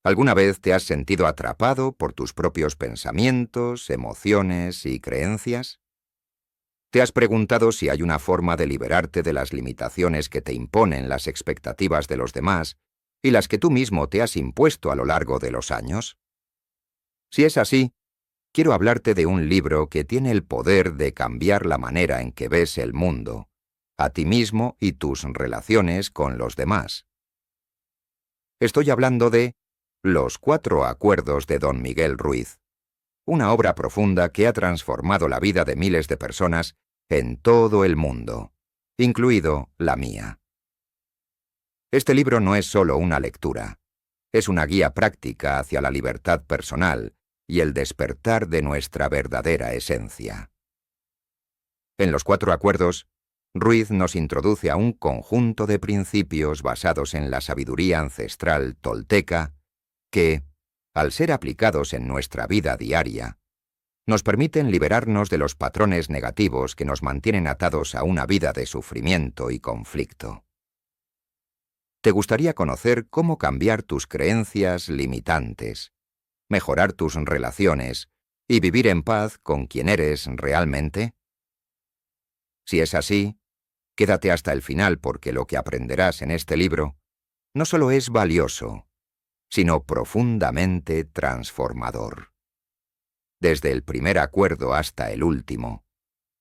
¿Alguna vez te has sentido atrapado por tus propios pensamientos, emociones y creencias? ¿Te has preguntado si hay una forma de liberarte de las limitaciones que te imponen las expectativas de los demás y las que tú mismo te has impuesto a lo largo de los años? Si es así, quiero hablarte de un libro que tiene el poder de cambiar la manera en que ves el mundo, a ti mismo y tus relaciones con los demás. Estoy hablando de Los 4 Acuerdos de Don Miguel Ruiz, una obra profunda que ha transformado la vida de miles de personas en todo el mundo, incluido la mía. Este libro no es solo una lectura, es una guía práctica hacia la libertad personal y el despertar de nuestra verdadera esencia. En los 4 acuerdos, Ruiz nos introduce a un conjunto de principios basados en la sabiduría ancestral tolteca que, al ser aplicados en nuestra vida diaria, nos permiten liberarnos de los patrones negativos que nos mantienen atados a una vida de sufrimiento y conflicto. ¿Te gustaría conocer cómo cambiar tus creencias limitantes, mejorar tus relaciones y vivir en paz con quien eres realmente? Si es así, quédate hasta el final porque lo que aprenderás en este libro no solo es valioso, sino profundamente transformador. Desde el primer acuerdo hasta el último,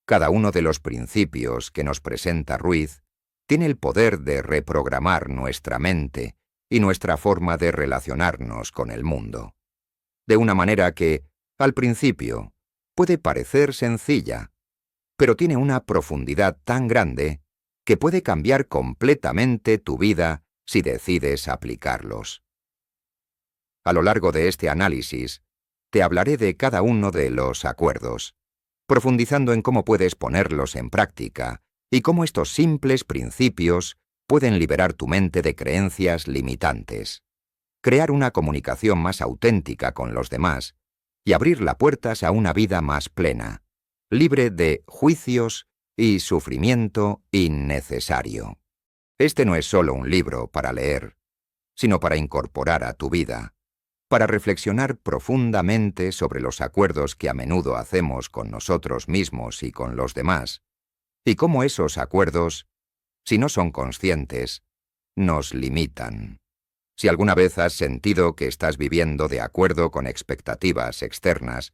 cada uno de los principios que nos presenta Ruiz tiene el poder de reprogramar nuestra mente y nuestra forma de relacionarnos con el mundo. De una manera que, al principio, puede parecer sencilla, pero tiene una profundidad tan grande que puede cambiar completamente tu vida si decides aplicarlos. A lo largo de este análisis, te hablaré de cada uno de los acuerdos, profundizando en cómo puedes ponerlos en práctica y cómo estos simples principios pueden liberar tu mente de creencias limitantes, crear una comunicación más auténtica con los demás y abrir las puertas a una vida más plena, libre de juicios y sufrimiento innecesario. Este no es solo un libro para leer, sino para incorporar a tu vida, para reflexionar profundamente sobre los acuerdos que a menudo hacemos con nosotros mismos y con los demás, y cómo esos acuerdos, si no son conscientes, nos limitan. Si alguna vez has sentido que estás viviendo de acuerdo con expectativas externas,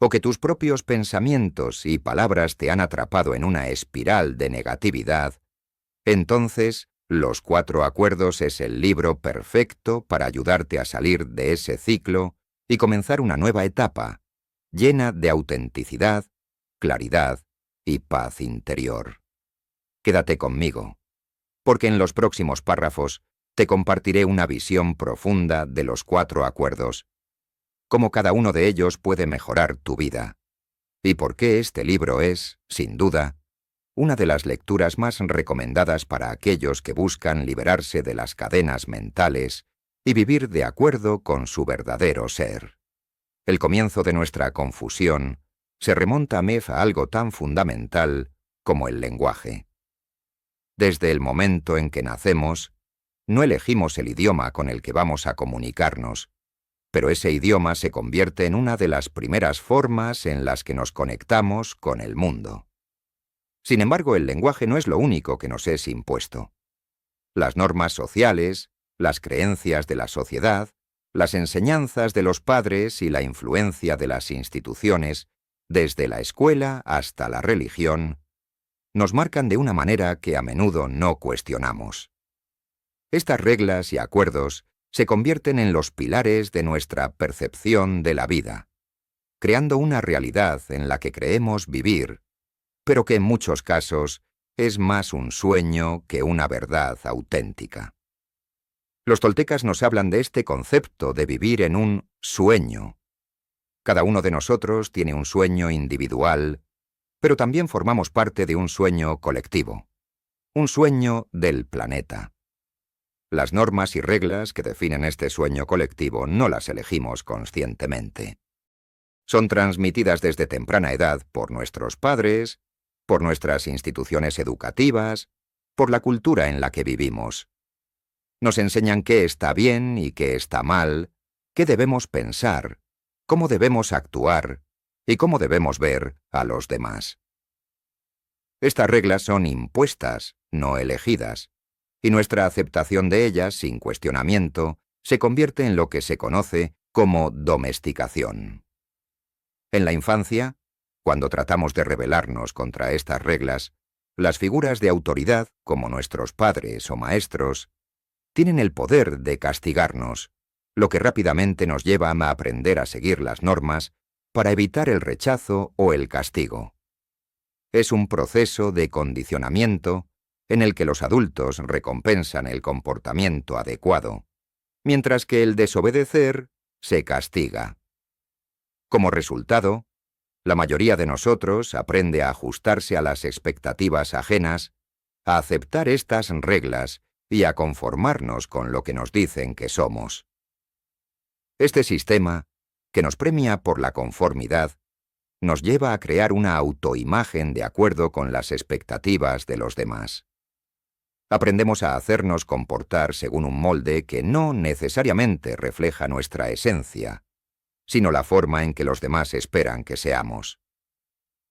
o que tus propios pensamientos y palabras te han atrapado en una espiral de negatividad, entonces Los 4 Acuerdos es el libro perfecto para ayudarte a salir de ese ciclo y comenzar una nueva etapa, llena de autenticidad, claridad y paz interior. Quédate conmigo, porque en los próximos párrafos te compartiré una visión profunda de los 4 acuerdos, cómo cada uno de ellos puede mejorar tu vida, y por qué este libro es, sin duda, una de las lecturas más recomendadas para aquellos que buscan liberarse de las cadenas mentales y vivir de acuerdo con su verdadero ser. El comienzo de nuestra confusión se remonta a algo tan fundamental como el lenguaje. Desde el momento en que nacemos, no elegimos el idioma con el que vamos a comunicarnos, pero ese idioma se convierte en una de las primeras formas en las que nos conectamos con el mundo. Sin embargo, el lenguaje no es lo único que nos es impuesto. Las normas sociales, las creencias de la sociedad, las enseñanzas de los padres y la influencia de las instituciones, desde la escuela hasta la religión, nos marcan de una manera que a menudo no cuestionamos. Estas reglas y acuerdos se convierten en los pilares de nuestra percepción de la vida, creando una realidad en la que creemos vivir, pero que en muchos casos es más un sueño que una verdad auténtica. Los toltecas nos hablan de este concepto de vivir en un sueño. Cada uno de nosotros tiene un sueño individual, pero también formamos parte de un sueño colectivo, un sueño del planeta. Las normas y reglas que definen este sueño colectivo no las elegimos conscientemente. Son transmitidas desde temprana edad por nuestros padres, por nuestras instituciones educativas, por la cultura en la que vivimos. Nos enseñan qué está bien y qué está mal, qué debemos pensar, cómo debemos actuar y cómo debemos ver a los demás. Estas reglas son impuestas, no elegidas, y nuestra aceptación de ellas sin cuestionamiento se convierte en lo que se conoce como domesticación. En la infancia, cuando tratamos de rebelarnos contra estas reglas, las figuras de autoridad, como nuestros padres o maestros, tienen el poder de castigarnos, lo que rápidamente nos lleva a aprender a seguir las normas para evitar el rechazo o el castigo. Es un proceso de condicionamiento en el que los adultos recompensan el comportamiento adecuado, mientras que el desobedecer se castiga. Como resultado, la mayoría de nosotros aprende a ajustarse a las expectativas ajenas, a aceptar estas reglas y a conformarnos con lo que nos dicen que somos. Este sistema, que nos premia por la conformidad, nos lleva a crear una autoimagen de acuerdo con las expectativas de los demás. Aprendemos a hacernos comportar según un molde que no necesariamente refleja nuestra esencia, sino la forma en que los demás esperan que seamos.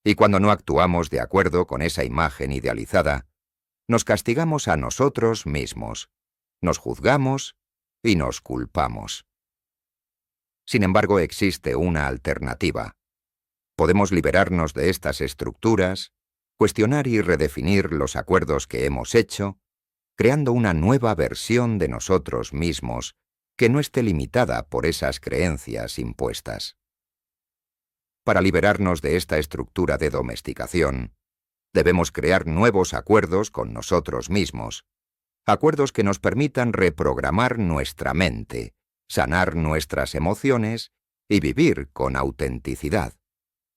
Y cuando no actuamos de acuerdo con esa imagen idealizada, nos castigamos a nosotros mismos, nos juzgamos y nos culpamos. Sin embargo, existe una alternativa. Podemos liberarnos de estas estructuras, cuestionar y redefinir los acuerdos que hemos hecho, creando una nueva versión de nosotros mismos que no esté limitada por esas creencias impuestas. Para liberarnos de esta estructura de domesticación, debemos crear nuevos acuerdos con nosotros mismos, acuerdos que nos permitan reprogramar nuestra mente, sanar nuestras emociones y vivir con autenticidad.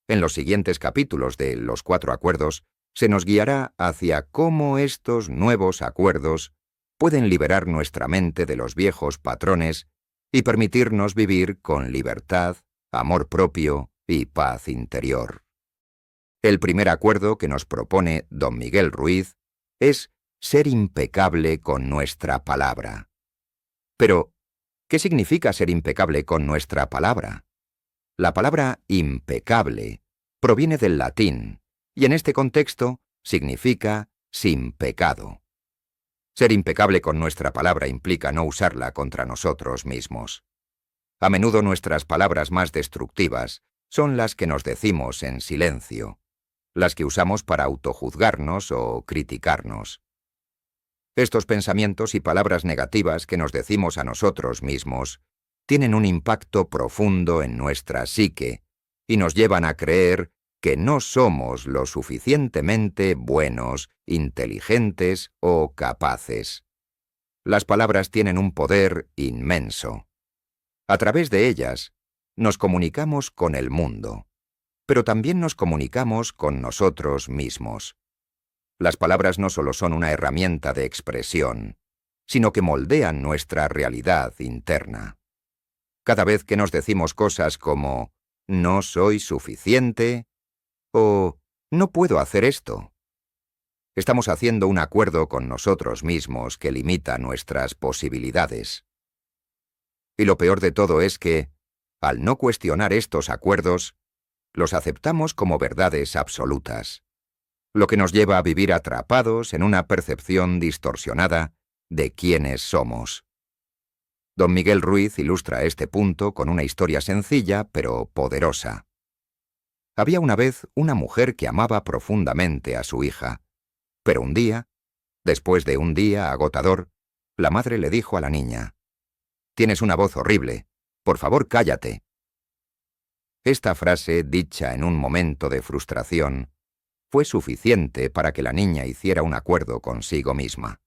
En los siguientes capítulos de Los 4 Acuerdos se nos guiará hacia cómo estos nuevos acuerdos pueden liberar nuestra mente de los viejos patrones y permitirnos vivir con libertad, amor propio y paz interior. El primer acuerdo que nos propone don Miguel Ruiz es ser impecable con nuestra palabra. Pero, ¿qué significa ser impecable con nuestra palabra? La palabra impecable proviene del latín y en este contexto significa sin pecado. Ser impecable con nuestra palabra implica no usarla contra nosotros mismos. A menudo nuestras palabras más destructivas son las que nos decimos en silencio, las que usamos para autojuzgarnos o criticarnos. Estos pensamientos y palabras negativas que nos decimos a nosotros mismos tienen un impacto profundo en nuestra psique y nos llevan a creer que no somos lo suficientemente buenos, inteligentes o capaces. Las palabras tienen un poder inmenso. A través de ellas, nos comunicamos con el mundo, pero también nos comunicamos con nosotros mismos. Las palabras no solo son una herramienta de expresión, sino que moldean nuestra realidad interna. Cada vez que nos decimos cosas como «no soy suficiente» o «no puedo hacer esto», estamos haciendo un acuerdo con nosotros mismos que limita nuestras posibilidades. Y lo peor de todo es que, al no cuestionar estos acuerdos, los aceptamos como verdades absolutas, lo que nos lleva a vivir atrapados en una percepción distorsionada de quiénes somos. Don Miguel Ruiz ilustra este punto con una historia sencilla pero poderosa. Había una vez una mujer que amaba profundamente a su hija, pero un día, después de un día agotador, la madre le dijo a la niña: «Tienes una voz horrible, por favor cállate». Esta frase, dicha en un momento de frustración, fue suficiente para que la niña hiciera un acuerdo consigo misma.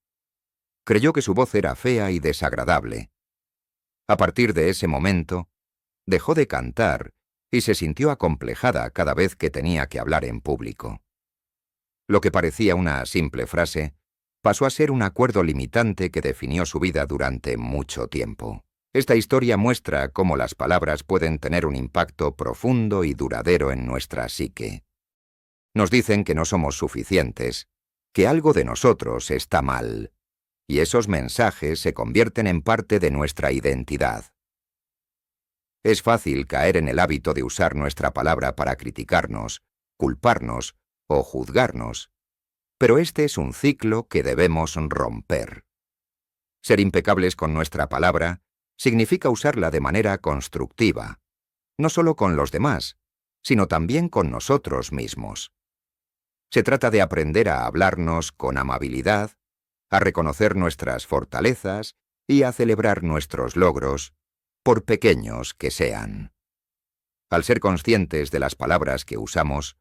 Creyó que su voz era fea y desagradable. A partir de ese momento, dejó de cantar y se sintió acomplejada cada vez que tenía que hablar en público. Lo que parecía una simple frase, pasó a ser un acuerdo limitante que definió su vida durante mucho tiempo. Esta historia muestra cómo las palabras pueden tener un impacto profundo y duradero en nuestra psique. Nos dicen que no somos suficientes, que algo de nosotros está mal, y esos mensajes se convierten en parte de nuestra identidad. Es fácil caer en el hábito de usar nuestra palabra para criticarnos, culparnos o juzgarnos, pero este es un ciclo que debemos romper. Ser impecables con nuestra palabra significa usarla de manera constructiva, no solo con los demás, sino también con nosotros mismos. Se trata de aprender a hablarnos con amabilidad, a reconocer nuestras fortalezas y a celebrar nuestros logros, por pequeños que sean. Al ser conscientes de las palabras que usamos,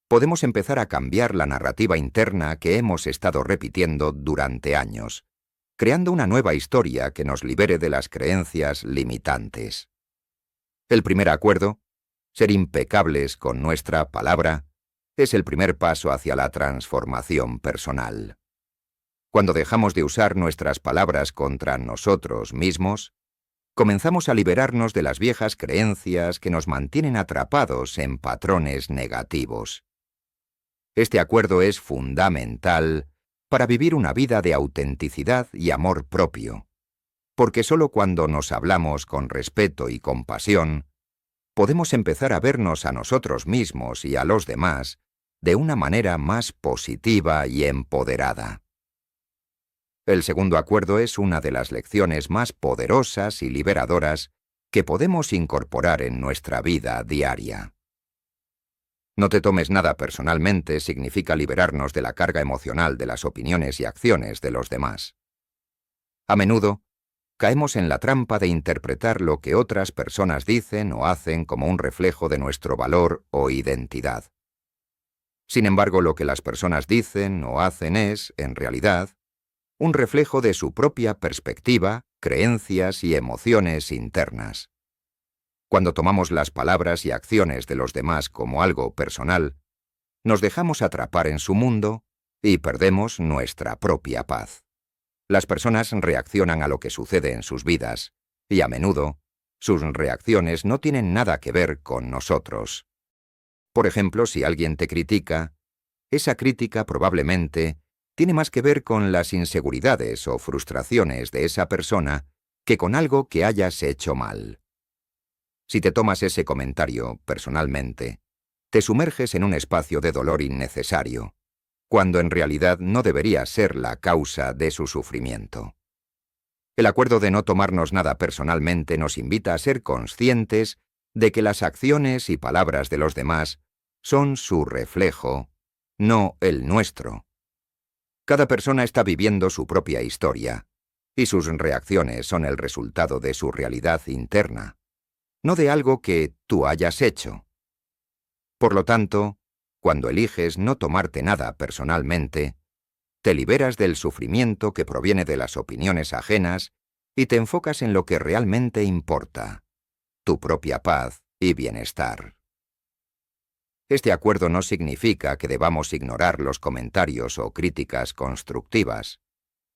podemos empezar a cambiar la narrativa interna que hemos estado repitiendo durante años, creando una nueva historia que nos libere de las creencias limitantes. El primer acuerdo, ser impecables con nuestra palabra, es el primer paso hacia la transformación personal. Cuando dejamos de usar nuestras palabras contra nosotros mismos, comenzamos a liberarnos de las viejas creencias que nos mantienen atrapados en patrones negativos. Este acuerdo es fundamental para vivir una vida de autenticidad y amor propio, porque solo cuando nos hablamos con respeto y compasión, podemos empezar a vernos a nosotros mismos y a los demás de una manera más positiva y empoderada. El segundo acuerdo es una de las lecciones más poderosas y liberadoras que podemos incorporar en nuestra vida diaria. No te tomes nada personalmente significa liberarnos de la carga emocional de las opiniones y acciones de los demás. A menudo, caemos en la trampa de interpretar lo que otras personas dicen o hacen como un reflejo de nuestro valor o identidad. Sin embargo, lo que las personas dicen o hacen es, en realidad, un reflejo de su propia perspectiva, creencias y emociones internas. Cuando tomamos las palabras y acciones de los demás como algo personal, nos dejamos atrapar en su mundo y perdemos nuestra propia paz. Las personas reaccionan a lo que sucede en sus vidas, y a menudo, sus reacciones no tienen nada que ver con nosotros. Por ejemplo, si alguien te critica, esa crítica probablemente tiene más que ver con las inseguridades o frustraciones de esa persona que con algo que hayas hecho mal. Si te tomas ese comentario personalmente, te sumerges en un espacio de dolor innecesario, cuando en realidad no debería ser la causa de su sufrimiento. El acuerdo de no tomarnos nada personalmente nos invita a ser conscientes de que las acciones y palabras de los demás son su reflejo, no el nuestro. Cada persona está viviendo su propia historia, y sus reacciones son el resultado de su realidad interna, no de algo que tú hayas hecho. Por lo tanto, cuando eliges no tomarte nada personalmente, te liberas del sufrimiento que proviene de las opiniones ajenas y te enfocas en lo que realmente importa, tu propia paz y bienestar. Este acuerdo no significa que debamos ignorar los comentarios o críticas constructivas.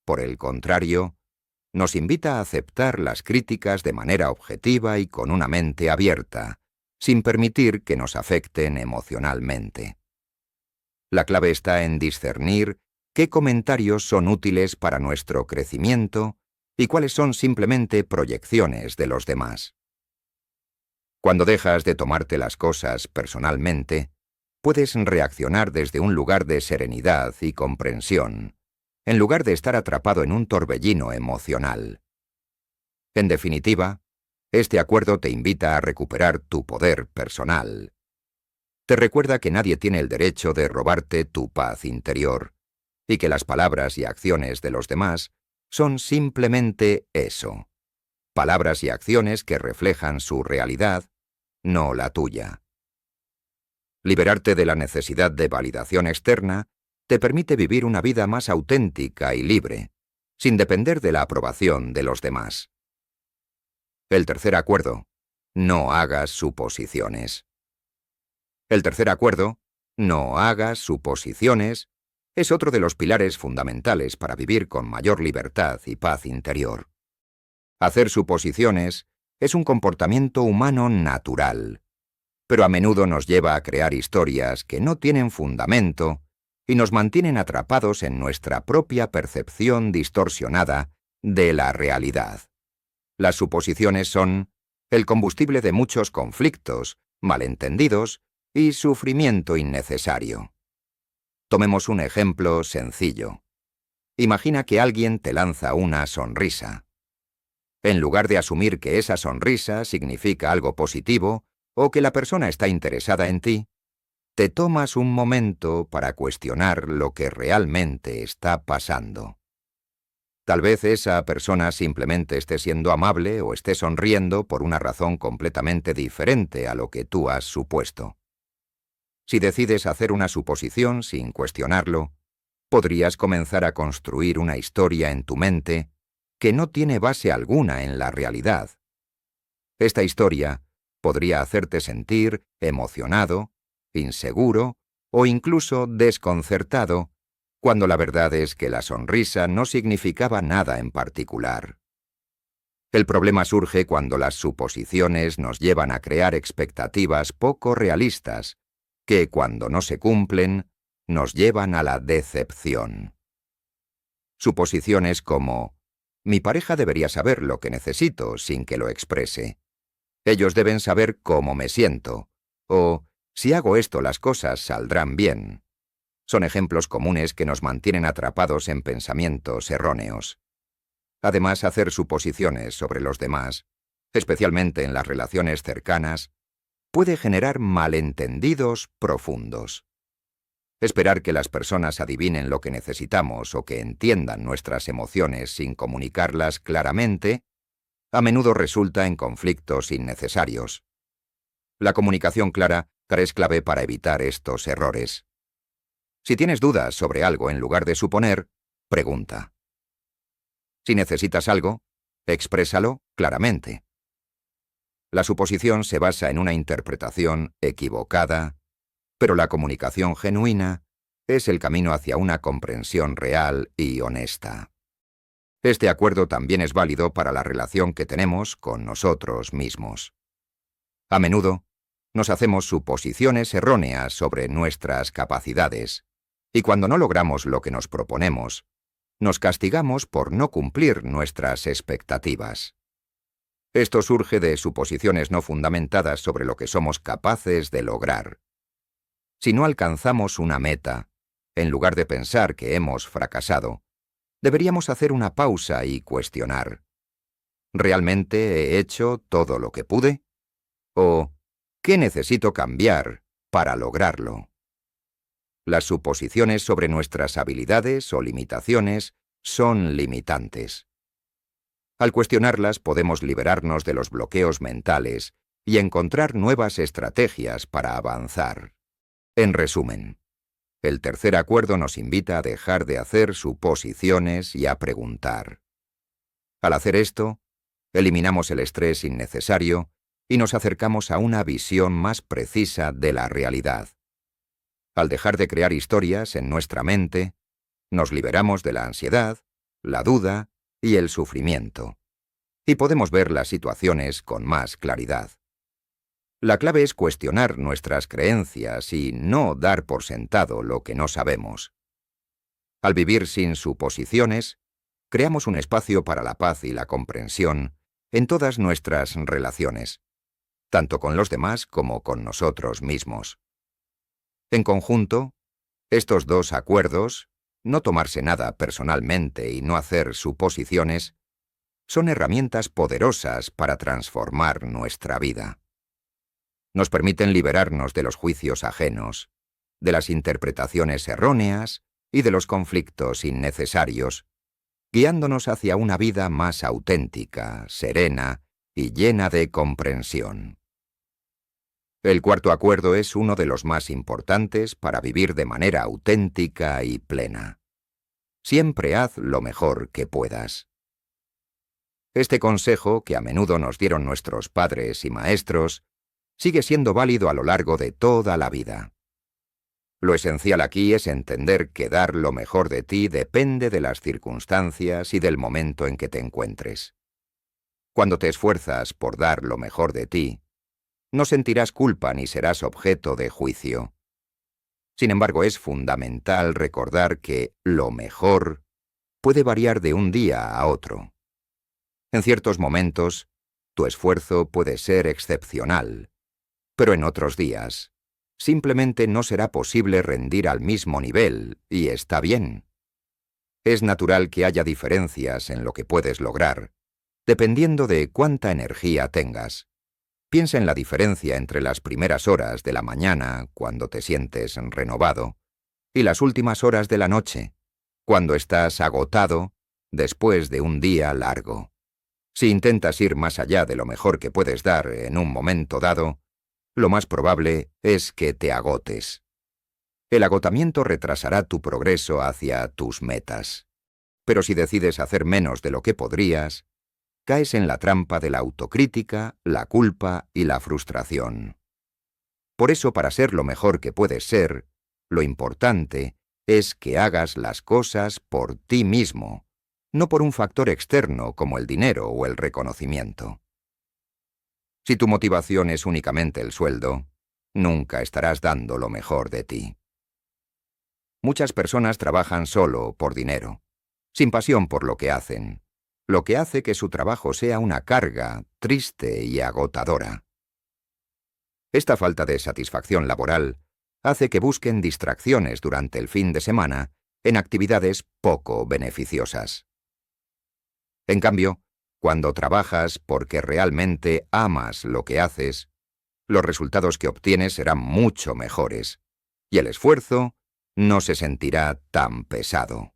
Por el contrario, nos invita a aceptar las críticas de manera objetiva y con una mente abierta, sin permitir que nos afecten emocionalmente. La clave está en discernir qué comentarios son útiles para nuestro crecimiento y cuáles son simplemente proyecciones de los demás. Cuando dejas de tomarte las cosas personalmente, puedes reaccionar desde un lugar de serenidad y comprensión, en lugar de estar atrapado en un torbellino emocional. En definitiva, este acuerdo te invita a recuperar tu poder personal. Te recuerda que nadie tiene el derecho de robarte tu paz interior, y que las palabras y acciones de los demás son simplemente eso. Palabras y acciones que reflejan su realidad, no la tuya. Liberarte de la necesidad de validación externa te permite vivir una vida más auténtica y libre, sin depender de la aprobación de los demás. El tercer acuerdo: no hagas suposiciones. El tercer acuerdo: no hagas suposiciones, es otro de los pilares fundamentales para vivir con mayor libertad y paz interior. Hacer suposiciones es un comportamiento humano natural, pero a menudo nos lleva a crear historias que no tienen fundamento y nos mantienen atrapados en nuestra propia percepción distorsionada de la realidad. Las suposiciones son el combustible de muchos conflictos, malentendidos y sufrimiento innecesario. Tomemos un ejemplo sencillo. Imagina que alguien te lanza una sonrisa. En lugar de asumir que esa sonrisa significa algo positivo o que la persona está interesada en ti, te tomas un momento para cuestionar lo que realmente está pasando. Tal vez esa persona simplemente esté siendo amable o esté sonriendo por una razón completamente diferente a lo que tú has supuesto. Si decides hacer una suposición sin cuestionarlo, podrías comenzar a construir una historia en tu mente que no tiene base alguna en la realidad. Esta historia podría hacerte sentir emocionado, inseguro o incluso desconcertado, cuando la verdad es que la sonrisa no significaba nada en particular. El problema surge cuando las suposiciones nos llevan a crear expectativas poco realistas, que cuando no se cumplen, nos llevan a la decepción. Suposiciones como: mi pareja debería saber lo que necesito sin que lo exprese. Ellos deben saber cómo me siento. O, si hago esto, las cosas saldrán bien. Son ejemplos comunes que nos mantienen atrapados en pensamientos erróneos. Además, hacer suposiciones sobre los demás, especialmente en las relaciones cercanas, puede generar malentendidos profundos. Esperar que las personas adivinen lo que necesitamos o que entiendan nuestras emociones sin comunicarlas claramente, a menudo resulta en conflictos innecesarios. La comunicación clara es clave para evitar estos errores. Si tienes dudas sobre algo en lugar de suponer, pregunta. Si necesitas algo, exprésalo claramente. La suposición se basa en una interpretación equivocada, pero la comunicación genuina es el camino hacia una comprensión real y honesta. Este acuerdo también es válido para la relación que tenemos con nosotros mismos. A menudo, nos hacemos suposiciones erróneas sobre nuestras capacidades, y cuando no logramos lo que nos proponemos, nos castigamos por no cumplir nuestras expectativas. Esto surge de suposiciones no fundamentadas sobre lo que somos capaces de lograr. Si no alcanzamos una meta, en lugar de pensar que hemos fracasado, deberíamos hacer una pausa y cuestionar: ¿realmente he hecho todo lo que pude? ¿O qué necesito cambiar para lograrlo? Las suposiciones sobre nuestras habilidades o limitaciones son limitantes. Al cuestionarlas podemos liberarnos de los bloqueos mentales y encontrar nuevas estrategias para avanzar. En resumen, el tercer acuerdo nos invita a dejar de hacer suposiciones y a preguntar. Al hacer esto, eliminamos el estrés innecesario y nos acercamos a una visión más precisa de la realidad. Al dejar de crear historias en nuestra mente, nos liberamos de la ansiedad, la duda y el sufrimiento, y podemos ver las situaciones con más claridad. La clave es cuestionar nuestras creencias y no dar por sentado lo que no sabemos. Al vivir sin suposiciones, creamos un espacio para la paz y la comprensión en todas nuestras relaciones, tanto con los demás como con nosotros mismos. En conjunto, estos dos acuerdos, no tomarse nada personalmente y no hacer suposiciones, son herramientas poderosas para transformar nuestra vida. Nos permiten liberarnos de los juicios ajenos, de las interpretaciones erróneas y de los conflictos innecesarios, guiándonos hacia una vida más auténtica, serena y llena de comprensión. El cuarto acuerdo es uno de los más importantes para vivir de manera auténtica y plena. Siempre haz lo mejor que puedas. Este consejo, que a menudo nos dieron nuestros padres y maestros, sigue siendo válido a lo largo de toda la vida. Lo esencial aquí es entender que dar lo mejor de ti depende de las circunstancias y del momento en que te encuentres. Cuando te esfuerzas por dar lo mejor de ti, no sentirás culpa ni serás objeto de juicio. Sin embargo, es fundamental recordar que lo mejor puede variar de un día a otro. En ciertos momentos, tu esfuerzo puede ser excepcional, pero en otros días, simplemente no será posible rendir al mismo nivel, y está bien. Es natural que haya diferencias en lo que puedes lograr, dependiendo de cuánta energía tengas. Piensa en la diferencia entre las primeras horas de la mañana, cuando te sientes renovado, y las últimas horas de la noche, cuando estás agotado después de un día largo. Si intentas ir más allá de lo mejor que puedes dar en un momento dado, lo más probable es que te agotes. El agotamiento retrasará tu progreso hacia tus metas. Pero si decides hacer menos de lo que podrías, caes en la trampa de la autocrítica, la culpa y la frustración. Por eso, para ser lo mejor que puedes ser, lo importante es que hagas las cosas por ti mismo, no por un factor externo como el dinero o el reconocimiento. Si tu motivación es únicamente el sueldo, nunca estarás dando lo mejor de ti. Muchas personas trabajan solo por dinero, sin pasión por lo que hacen, lo que hace que su trabajo sea una carga triste y agotadora. Esta falta de satisfacción laboral hace que busquen distracciones durante el fin de semana en actividades poco beneficiosas. En cambio, cuando trabajas porque realmente amas lo que haces, los resultados que obtienes serán mucho mejores, y el esfuerzo no se sentirá tan pesado.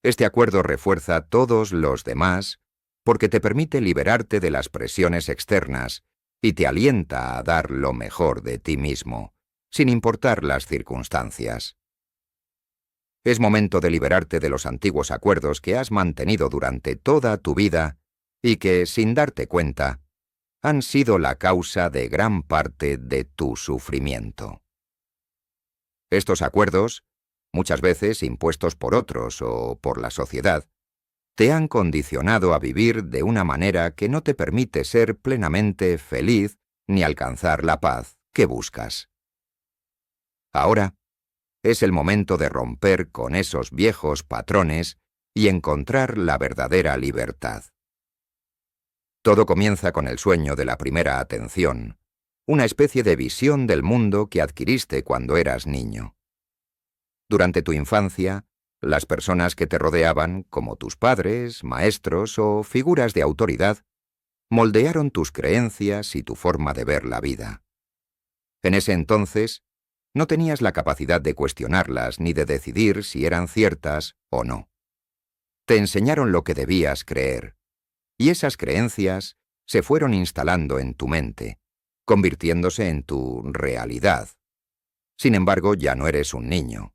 Este acuerdo refuerza todos los demás porque te permite liberarte de las presiones externas y te alienta a dar lo mejor de ti mismo, sin importar las circunstancias. Es momento de liberarte de los antiguos acuerdos que has mantenido durante toda tu vida y que, sin darte cuenta, han sido la causa de gran parte de tu sufrimiento. Estos acuerdos, muchas veces impuestos por otros o por la sociedad, te han condicionado a vivir de una manera que no te permite ser plenamente feliz ni alcanzar la paz que buscas. Ahora, es el momento de romper con esos viejos patrones y encontrar la verdadera libertad. Todo comienza con el sueño de la primera atención, una especie de visión del mundo que adquiriste cuando eras niño. Durante tu infancia, las personas que te rodeaban, como tus padres, maestros o figuras de autoridad, moldearon tus creencias y tu forma de ver la vida. En ese entonces, no tenías la capacidad de cuestionarlas ni de decidir si eran ciertas o no. Te enseñaron lo que debías creer, y esas creencias se fueron instalando en tu mente, convirtiéndose en tu realidad. Sin embargo, ya no eres un niño.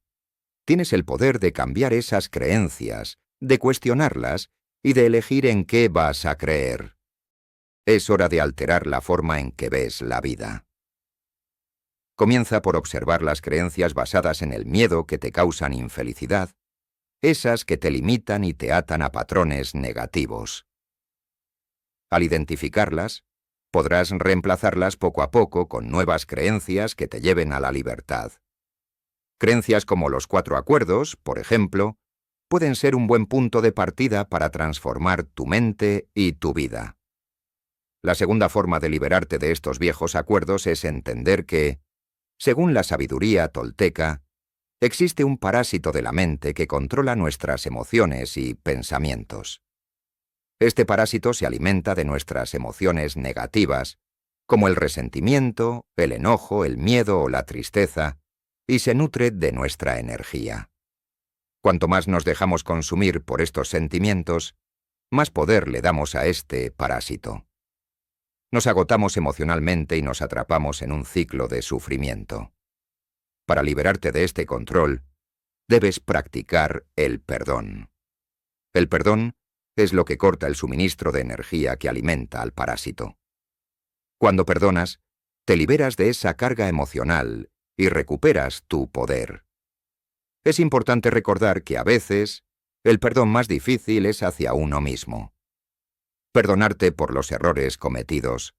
Tienes el poder de cambiar esas creencias, de cuestionarlas y de elegir en qué vas a creer. Es hora de alterar la forma en que ves la vida. Comienza por observar las creencias basadas en el miedo que te causan infelicidad, esas que te limitan y te atan a patrones negativos. Al identificarlas, podrás reemplazarlas poco a poco con nuevas creencias que te lleven a la libertad. Creencias como los 4 acuerdos, por ejemplo, pueden ser un buen punto de partida para transformar tu mente y tu vida. La segunda forma de liberarte de estos viejos acuerdos es entender que, según la sabiduría tolteca, existe un parásito de la mente que controla nuestras emociones y pensamientos. Este parásito se alimenta de nuestras emociones negativas, como el resentimiento, el enojo, el miedo o la tristeza, y se nutre de nuestra energía. Cuanto más nos dejamos consumir por estos sentimientos, más poder le damos a este parásito. Nos agotamos emocionalmente y nos atrapamos en un ciclo de sufrimiento. Para liberarte de este control, debes practicar el perdón. El perdón es lo que corta el suministro de energía que alimenta al parásito. Cuando perdonas, te liberas de esa carga emocional y recuperas tu poder. Es importante recordar que a veces, el perdón más difícil es hacia uno mismo. Perdonarte por los errores cometidos,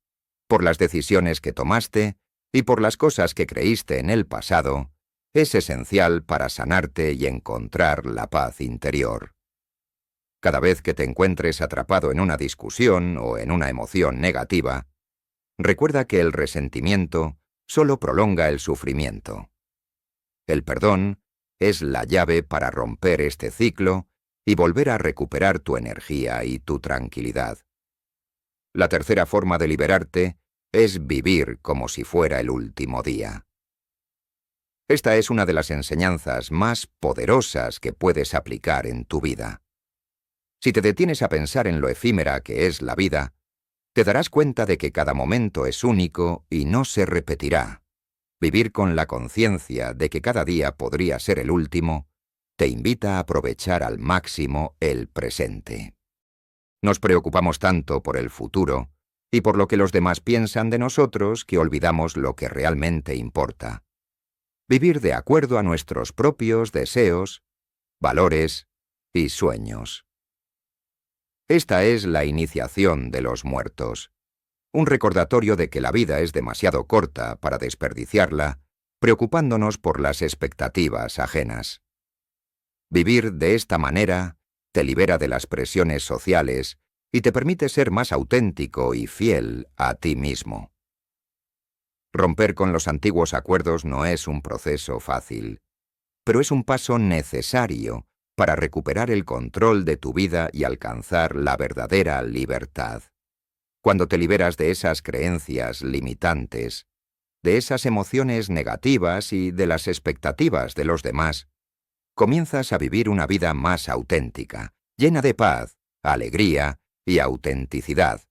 por las decisiones que tomaste y por las cosas que creíste en el pasado, es esencial para sanarte y encontrar la paz interior. Cada vez que te encuentres atrapado en una discusión o en una emoción negativa, recuerda que el resentimiento solo prolonga el sufrimiento. El perdón es la llave para romper este ciclo y volver a recuperar tu energía y tu tranquilidad. La tercera forma de liberarte es vivir como si fuera el último día. Esta es una de las enseñanzas más poderosas que puedes aplicar en tu vida. Si te detienes a pensar en lo efímera que es la vida, te darás cuenta de que cada momento es único y no se repetirá. Vivir con la conciencia de que cada día podría ser el último, te invita a aprovechar al máximo el presente. Nos preocupamos tanto por el futuro y por lo que los demás piensan de nosotros que olvidamos lo que realmente importa. Vivir de acuerdo a nuestros propios deseos, valores y sueños. Esta es la iniciación de los muertos. Un recordatorio de que la vida es demasiado corta para desperdiciarla, preocupándonos por las expectativas ajenas. Vivir de esta manera te libera de las presiones sociales y te permite ser más auténtico y fiel a ti mismo. Romper con los antiguos acuerdos no es un proceso fácil, pero es un paso necesario para recuperar el control de tu vida y alcanzar la verdadera libertad. Cuando te liberas de esas creencias limitantes, de esas emociones negativas y de las expectativas de los demás, comienzas a vivir una vida más auténtica, llena de paz, alegría y autenticidad.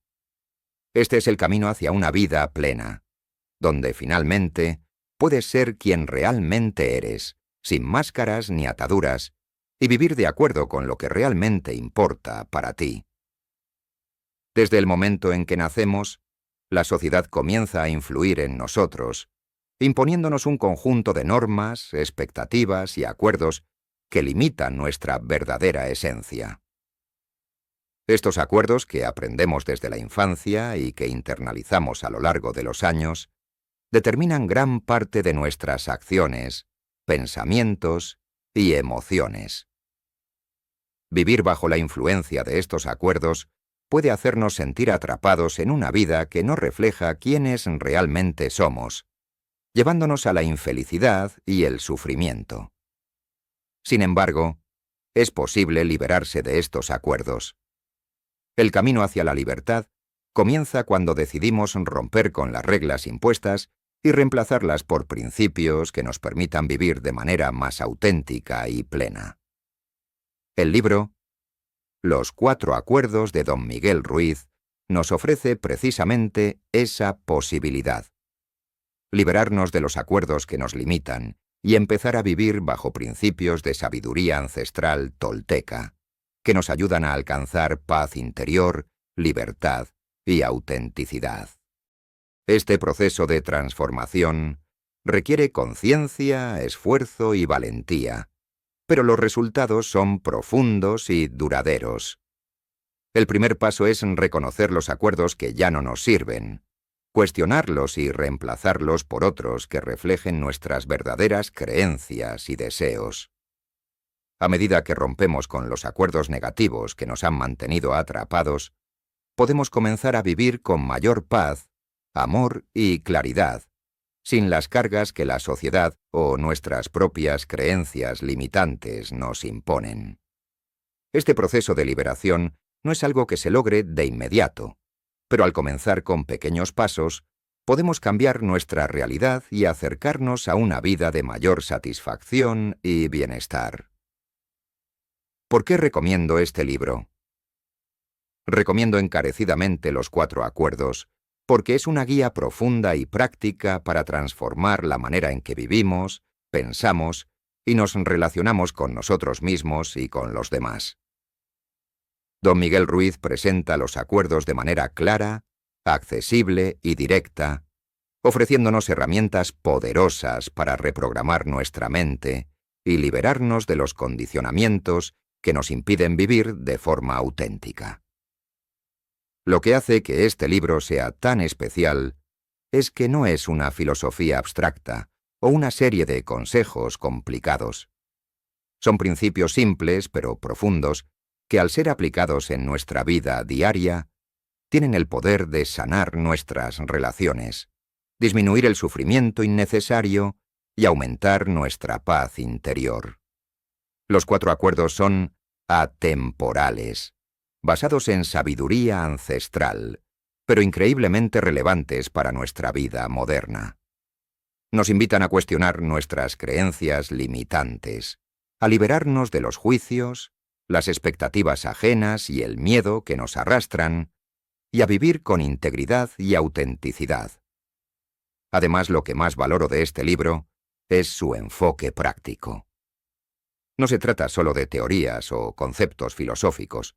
Este es el camino hacia una vida plena, donde finalmente puedes ser quien realmente eres, sin máscaras ni ataduras, y vivir de acuerdo con lo que realmente importa para ti. Desde el momento en que nacemos, la sociedad comienza a influir en nosotros, imponiéndonos un conjunto de normas, expectativas y acuerdos que limitan nuestra verdadera esencia. Estos acuerdos que aprendemos desde la infancia y que internalizamos a lo largo de los años, determinan gran parte de nuestras acciones, pensamientos y emociones. Vivir bajo la influencia de estos acuerdos puede hacernos sentir atrapados en una vida que no refleja quiénes realmente somos, llevándonos a la infelicidad y el sufrimiento. Sin embargo, es posible liberarse de estos acuerdos. El camino hacia la libertad comienza cuando decidimos romper con las reglas impuestas y reemplazarlas por principios que nos permitan vivir de manera más auténtica y plena. El libro Los 4 acuerdos de Don Miguel Ruiz nos ofrece precisamente esa posibilidad. Liberarnos de los acuerdos que nos limitan y empezar a vivir bajo principios de sabiduría ancestral tolteca, que nos ayudan a alcanzar paz interior, libertad y autenticidad. Este proceso de transformación requiere conciencia, esfuerzo y valentía, pero los resultados son profundos y duraderos. El primer paso es reconocer los acuerdos que ya no nos sirven, cuestionarlos y reemplazarlos por otros que reflejen nuestras verdaderas creencias y deseos. A medida que rompemos con los acuerdos negativos que nos han mantenido atrapados, podemos comenzar a vivir con mayor paz, amor y claridad, sin las cargas que la sociedad o nuestras propias creencias limitantes nos imponen. Este proceso de liberación no es algo que se logre de inmediato, pero al comenzar con pequeños pasos, podemos cambiar nuestra realidad y acercarnos a una vida de mayor satisfacción y bienestar. ¿Por qué recomiendo este libro? Recomiendo encarecidamente los 4 acuerdos, porque es una guía profunda y práctica para transformar la manera en que vivimos, pensamos y nos relacionamos con nosotros mismos y con los demás. Don Miguel Ruiz presenta los acuerdos de manera clara, accesible y directa, ofreciéndonos herramientas poderosas para reprogramar nuestra mente y liberarnos de los condicionamientos que nos impiden vivir de forma auténtica. Lo que hace que este libro sea tan especial es que no es una filosofía abstracta o una serie de consejos complicados. Son principios simples pero profundos que al ser aplicados en nuestra vida diaria, tienen el poder de sanar nuestras relaciones, disminuir el sufrimiento innecesario y aumentar nuestra paz interior. Los 4 acuerdos son atemporales, basados en sabiduría ancestral, pero increíblemente relevantes para nuestra vida moderna. Nos invitan a cuestionar nuestras creencias limitantes, a liberarnos de los juicios, las expectativas ajenas y el miedo que nos arrastran, y a vivir con integridad y autenticidad. Además, lo que más valoro de este libro es su enfoque práctico. No se trata solo de teorías o conceptos filosóficos,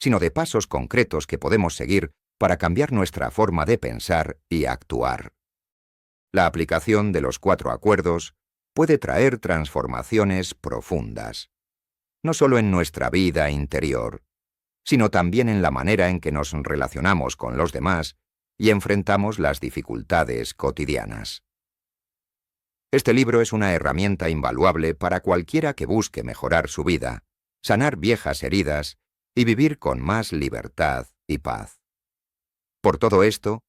sino de pasos concretos que podemos seguir para cambiar nuestra forma de pensar y actuar. La aplicación de los 4 acuerdos puede traer transformaciones profundas, no solo en nuestra vida interior, sino también en la manera en que nos relacionamos con los demás y enfrentamos las dificultades cotidianas. Este libro es una herramienta invaluable para cualquiera que busque mejorar su vida, sanar viejas heridas y vivir con más libertad y paz. Por todo esto,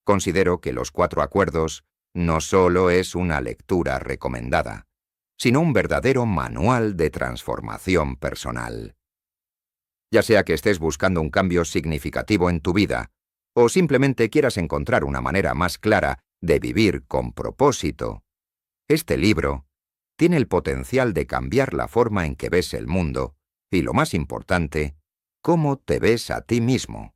considero que los 4 acuerdos no solo es una lectura recomendada, sino un verdadero manual de transformación personal. Ya sea que estés buscando un cambio significativo en tu vida, o simplemente quieras encontrar una manera más clara de vivir con propósito, este libro tiene el potencial de cambiar la forma en que ves el mundo y, lo más importante, cómo te ves a ti mismo.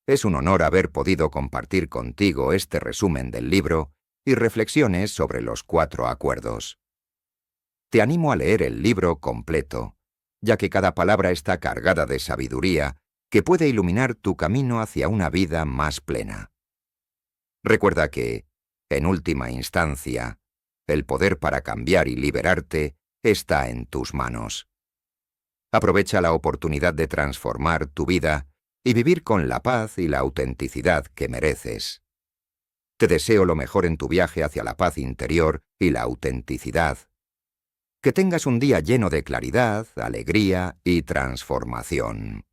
Es un honor haber podido compartir contigo este resumen del libro y reflexiones sobre los 4 acuerdos. Te animo a leer el libro completo, ya que cada palabra está cargada de sabiduría que puede iluminar tu camino hacia una vida más plena. Recuerda que, en última instancia, el poder para cambiar y liberarte está en tus manos. Aprovecha la oportunidad de transformar tu vida y vivir con la paz y la autenticidad que mereces. Te deseo lo mejor en tu viaje hacia la paz interior y la autenticidad. Que tengas un día lleno de claridad, alegría y transformación.